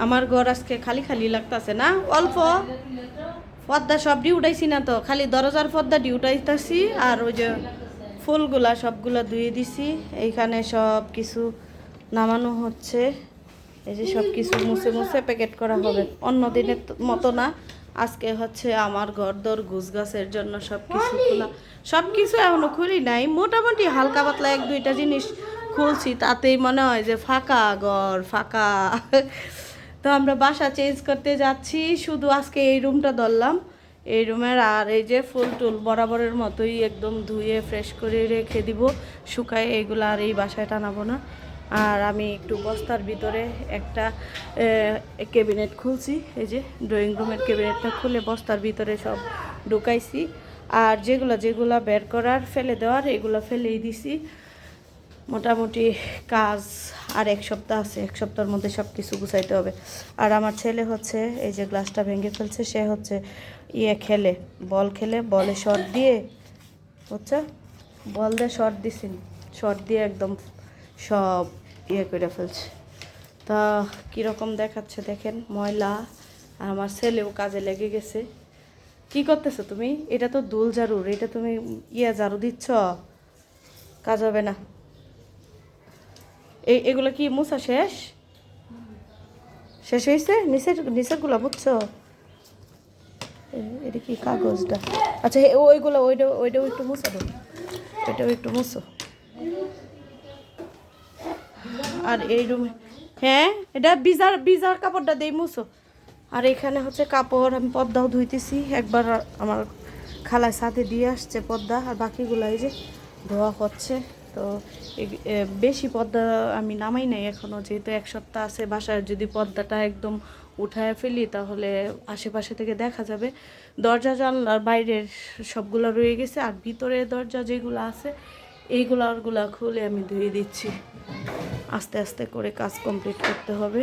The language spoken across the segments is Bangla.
আমার ঘর আজকে খালি খালি লাগতেছে না, অল্প পর্দা সব উঠাইছি না, তো খালি দরজার পর্দা উঠাইতেছি। আর ওই যে ফুলগুলা সবগুলা ধুয়ে দিছি। এইখানে সব কিছু নামানো হচ্ছে। এই যে সব কিছু মুছে মুছে প্যাকেট করা হবে। অন্য দিনের মতো না, আজকে হচ্ছে আমার ঘর দর গুছ গাছের জন্য সব কিছু খোলা। সব কিছু এখনো খুলি নাই, মোটামুটি হালকা পাতলা এক দুইটা জিনিস খুলছি, তাতেই মনে হয় যে ফাঁকা ঘর ফাঁকা। তো আমরা বাসা চেঞ্জ করতে যাচ্ছি, শুধু আজকে এই রুমটা ধরলাম, এই রুমের। আর এই যে ফুল টুল বরাবরের মতোই একদম ধুয়ে ফ্রেশ করে রেখে দিব শুকায়, এইগুলো আর এই বাসায় টানাবো না। আর আমি একটু বস্তার ভিতরে একটা ক্যাবিনেট খুলছি, এই যে ড্রয়িং রুমের ক্যাবিনেটটা খুলে বস্তার ভিতরে সব ঢুকাইছি। আর যেগুলা বের করার ফেলে দেওয়ার এগুলো ফেলেই দিছি। মোটামুটি কাজ আর এক সপ্তাহ আছে, এক সপ্তাহের মধ্যে সব কিছু গুছাইতে হবে। আর আমার ছেলে হচ্ছে এই যে গ্লাসটা ভেঙে ফেলছে, সে হচ্ছে খেলে বল খেলে, বলে শর্ট দিয়ে হচ্ছে বল দিয়ে শর্ট দিছি, শর্ট দিয়ে একদম সব করে ফেলছে। তা কীরকম দেখাচ্ছে দেখেন, ময়লা। আর আমার ছেলেও কাজে লেগে গেছে। কি করতেছো তুমি? এটা তো দুল ঝাড়ুর, এটা তুমি ঝাড়ু দিচ্ছ, কাজ হবে না। এগুলো কি মুছা শেষ শেষ হয়েছে? নিচেরগুলো বুঝছো? এটা কি কাগজটা? আচ্ছা ওইগুলো ওইটাও একটু মুছা দাও, ওইটাও একটু মুছো। আর এই রুমে, হ্যাঁ এটা বিজার বিজার কাপড়টা দেই মুছো। আর এখানে হচ্ছে কাপড় আমি পর্দাও ধুইতেছি, একবার আমার খালায় সাথে দিয়ে আসছে পর্দা, আর বাকিগুলো এই যে ধোয়া হচ্ছে। তো বেশি পর্দা আমি নামাই নাই এখনও, যেহেতু এক সপ্তাহ আছে বাসায়। যদি পর্দাটা একদম উঠায় ফেলি তাহলে আশেপাশে থেকে দেখা যাবে। দরজা জানলার বাইরের সবগুলো রয়ে গেছে, আর ভিতরের দরজা যেগুলো আছে এইগুলা খুলে আমি ধুয়ে দিচ্ছি। আস্তে আস্তে করে কাজ কমপ্লিট করতে হবে।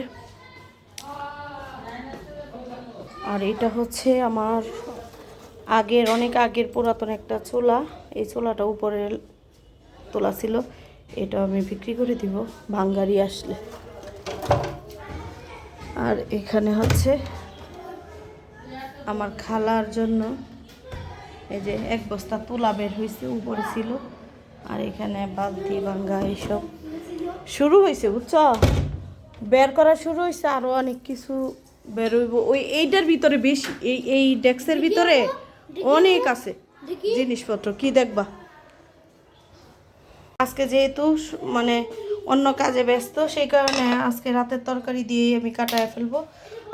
আর এটা হচ্ছে আমার অনেক আগের পুরাতন একটা চুলা। এই চুলাটা উপরে তোলা ছিল, এটা আমি বিক্রি করে দিব ভাঙ্গারি আসলে। আর এখানে হচ্ছে আমার খালার জন্য এই যে এক বস্তা তুলা বের হয়েছে, উপরে ছিল। আর এখানে বালতি ভাঙ্গা এইসব শুরু হয়েছে, বুঝছো? বের করা শুরু হয়েছে, আরও অনেক কিছু বের হইব। এইটার ভিতরে বেশি, এই ডেস্কের ভিতরে অনেক আছে জিনিসপত্র। কি দেখবা? আজকে যেহেতু মানে অন্য কাজে ব্যস্ত, সেই কারণে আজকে রাতের তরকারি দিয়েই আমি কাটায় ফেলবো।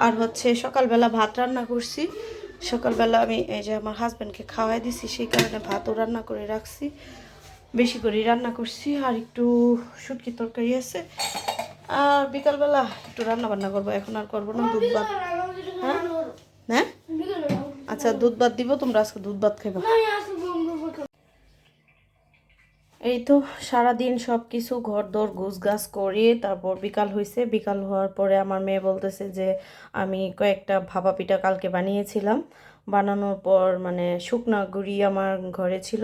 আর হচ্ছে সকালবেলা ভাত রান্না করছি, সকালবেলা আমি এই যে আমার হাজব্যান্ডকে খাওয়াই দিছি, সেই কারণে ভাতও রান্না করে রাখছি, বেশি করে রান্না করছি। আর একটু শুটকি তরকারি আছে। আর বিকালবেলা একটু রান্না বান্না করবো, এখন আর করবো না। দুধ ভাত, হ্যাঁ হ্যাঁ আচ্ছা দুধ ভাত দিব, তোমরা আজকে দুধ ভাত খাইবা। এই তো সারাদিন সব কিছু ঘর দর গোছ গাছ করে তারপর বিকাল হয়েছে। বিকাল হওয়ার পরে আমার মেয়ে বলতেছে যে আমি কয়েকটা ভাপা পিঠা কালকে বানিয়েছিলাম, বানানোর পর মানে শুকনা গুঁড়ি আমার ঘরে ছিল,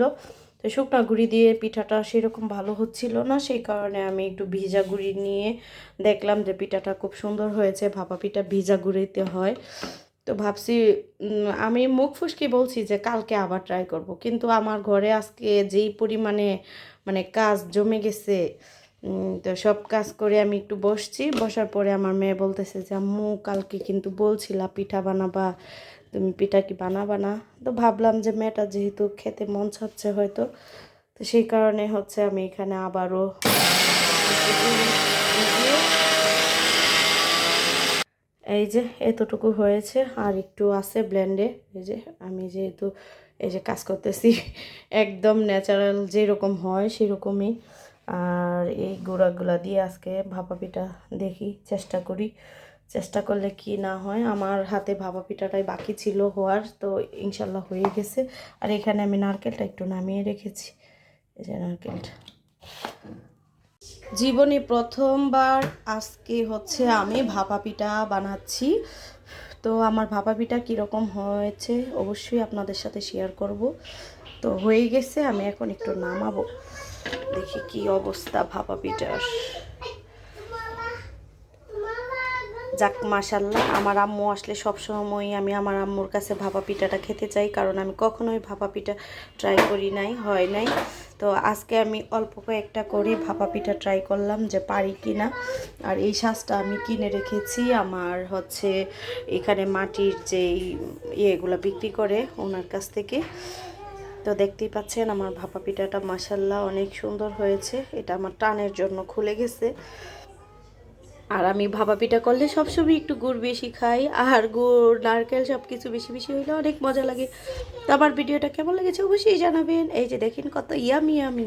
তো শুকনা গুঁড়ি দিয়ে পিঠাটা সেরকম ভালো হচ্ছিল না। সেই কারণে আমি একটু ভিজা গুঁড়ি নিয়ে দেখলাম যে পিঠাটা খুব সুন্দর হয়েছে। ভাপা পিঠা ভিজা গুঁড়িতে হয়। তো ভাবছি আমি মুখ ফুসকে বলছি যে কালকে আবার ট্রাই করব, কিন্তু আমার ঘরে আজকে যেই পরিমাণে মানে কাজ জমে গেছে, তো সব কাজ করে আমি একটু বসছি। বসার পরে আমার মেয়ে বলতেছে যে আম্মু কালকে কিন্তু বলছিলা পিঠা বানাবা, তুমি পিঠা কি বানাবা না? তো ভাবলাম যে মেয়েটা যেহেতু খেতে মন চাচ্ছে হয়তো, তো সেই কারণে হচ্ছে আমি এখানে আবারও এই যে এতটুকু হয়েছে, আর একটু আছে ব্লেন্ডে। এই যে আমি যেহেতু এই যে কাজ করতেছি একদম ন্যাচারাল যেরকম হয় সেরকমই। আর এই গুঁড়াগুলা দিয়ে আজকে ভাপা পিঠা দেখি, চেষ্টা করলে কি না হয়। আমার হাতে ভাপা পিঠাটাই বাকি ছিল হওয়ার, তো ইনশাল্লাহ হয়ে গেছে। আর এখানে আমি নারকেলটা একটু নামিয়ে রেখেছি, এই যে নারকেলটা। জীবনে প্রথমবার আজকে হচ্ছে আমি ভাপা পিঠা বানাচ্ছি। তো আমার ভাপা পিঠা কীরকম হয়েছে অবশ্যই আপনাদের সাথে শেয়ার করব। তো হয়ে গেছে, আমি এখন একটু নামাবো, দেখি কি অবস্থা ভাপা পিঠার। যাক মাশাল্লাহ, আমার আম্মু আসলে সবসময় আমি আমার আম্মুর কাছে ভাপা পিঠাটা খেতে চাই, কারণ আমি কখনোই ভাপা পিঠা ট্রাই করি নাই, হয় নাই। তো আজকে আমি অল্প কয়েকটা করে ভাপা পিঠা ট্রাই করলাম যে পারি কি না। আর এই শাঁসটা আমি কিনে রেখেছি আমার হচ্ছে এখানে মাটির যেই ইয়েগুলো বিক্রি করে ওনার কাছ থেকে। তো দেখতেই পাচ্ছেন আমার ভাপা পিঠাটা মাশাল্লাহ অনেক সুন্দর হয়েছে। এটা আমার টানের জন্য খুলে গেছে। আর আমি ভাপা পিঠা করলে সবসময় একটু গুড় বেশি খাই, আর গুড় নারকেল সব কিছু বেশি বেশি হইলে অনেক মজা লাগে। তো আমার ভিডিওটা কেমন লেগেছে অবশ্যই জানাবেন। এই যে দেখেন কত ইয়ামি ইয়ামি